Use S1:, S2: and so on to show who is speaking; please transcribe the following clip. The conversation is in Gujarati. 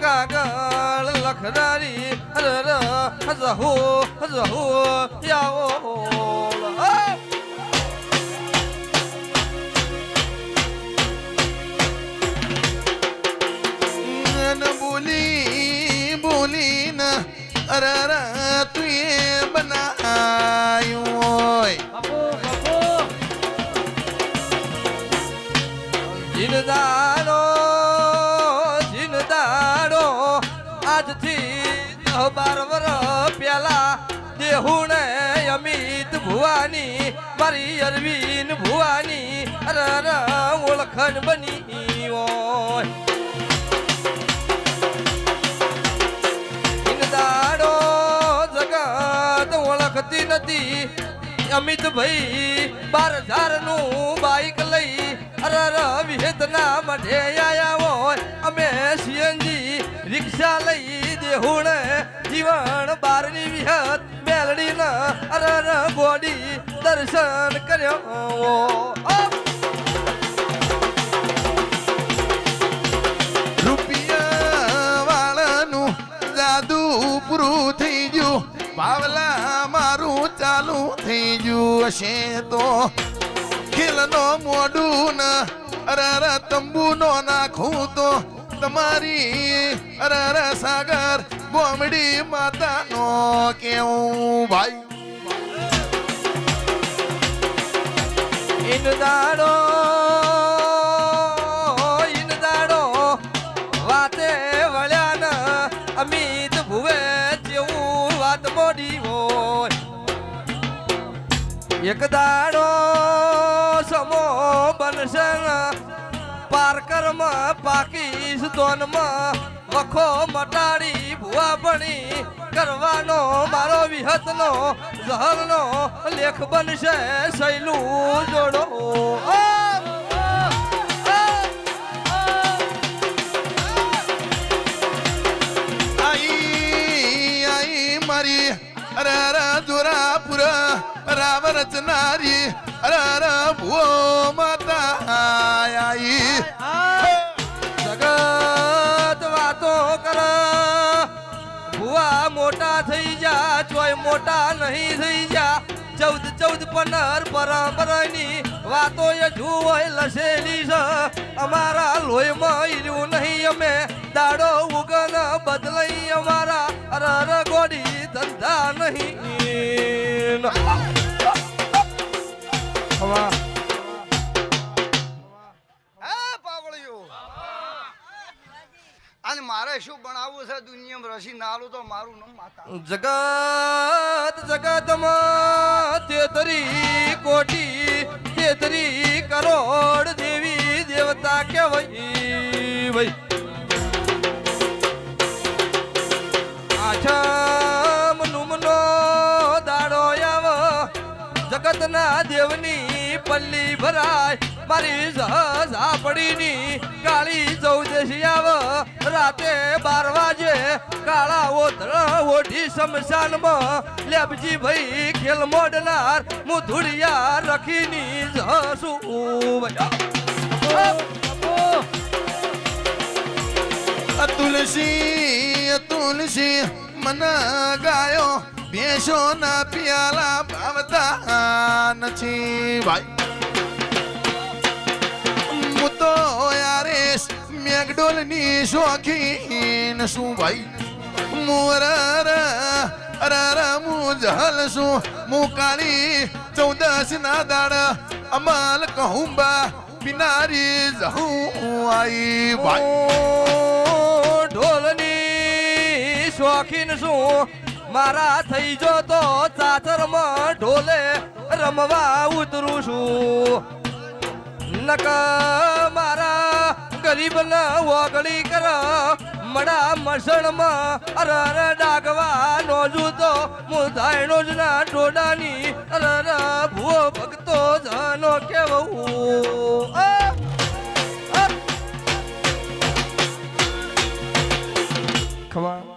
S1: કાગળ લખનારી જહો જહો યાઓ
S2: બોલી બોલીને અરે તું બનાયું હોય
S1: જીનદાડો જીનદાડો આજથી 12 વર્ષ પહેલા દેહુને અમિત ભુવાની મારી અરવિંદ ભુવાની અરે ઓળખણ બની હોય જીનદાડો જગત ઓળખતી નથી અમિત ભાઈ 12,000 નું બાઈક લઈ અરે વિહેતના મઢે આયા હોય અમે સીએનજી રિક્ષા લઈ દેહુણે જીવન 12 ની વિહત મેલડીન અરે ગોડી દર્શન કર્યો
S2: રૂપિયા વાળાનું જાદુ પૂરું થઈ ગયું પાવલા મારું ચાલુ થઈ ગયું હશે તો ખેલનો મોઢું ને અરે તંબુ નો નાખું તો તમારી અરે સાગર ગોમડી માતા નો કેવું ભાઈ
S1: ઇનદાડો ઇનદાડો વાતે વળ્યા ને અમિત ભુવે જેવું વાત મોડી હોય એક દાડો સમો બનશે પારકરમાં પાકિસ્તાનમાં વખો મટાડી ભુવા ભણી કરવાનો મારો વિહતનો જહરનો લેખ બનશે સૈલું જોડો
S2: આઈ મારી અરે જોરાપુર રામ રચનારી અરે ભુવો માતા આઈ
S1: જગત વાતો કર ભુવા મોટા થઈ જા ચોય મોટા નહીં થઈ જા 14 15 પરંપરાની વાતો એ જુઓય લસેલી છે અમારા લોહીમાં ઈર્યું નહીં અમે દાડો ઉગન બદલાઈ અમારા અરર ગોડી ધંધા નહીં હવા
S3: અને મારે શું બનાવવું છે દુનિયામાં રસી નાલું તો મારું નામ માતા
S1: જગત જગતમાં 33 કોટી 33 કરોડ દેવી દેવતા કહેવાય ભાઈ આછમ નુમનો દાડો આવ જગતના દેવની પલ્લી ભરાય મારી ઝાપડીની કાળી ચૌદશી આવ રાતે 12 વાગે કાળા ઓઢી શમશાનમાં લેબજી ભાઈ ખેલ મોડનાર મુધુડિયા રખીની જસું
S2: તુલસી તુલસી મન ગાયો ભેંસો ના પિયાલા ભાવતા નથી ભાઈ હું તો યારેસ મેઘડોલ ની શોખીન શું ભાઈ મું જહલ શું મું કાળી 14 ના દાડ અમલ કહુંબા પિનારી જહું આઈ ભાઈ
S1: ઢોલની શોખીન શું મારા થઈ જો તો ચાચરમાં ઢોલે રમવા ઉતરું છું નક મારા ગરીબના ઓગળી કર મડા મસણમાં અરર ડાગવા નોજું તો મુધાયણો જ ના ડોડાની અરર ભૂવો ભક્તો જનો કેવું ખમા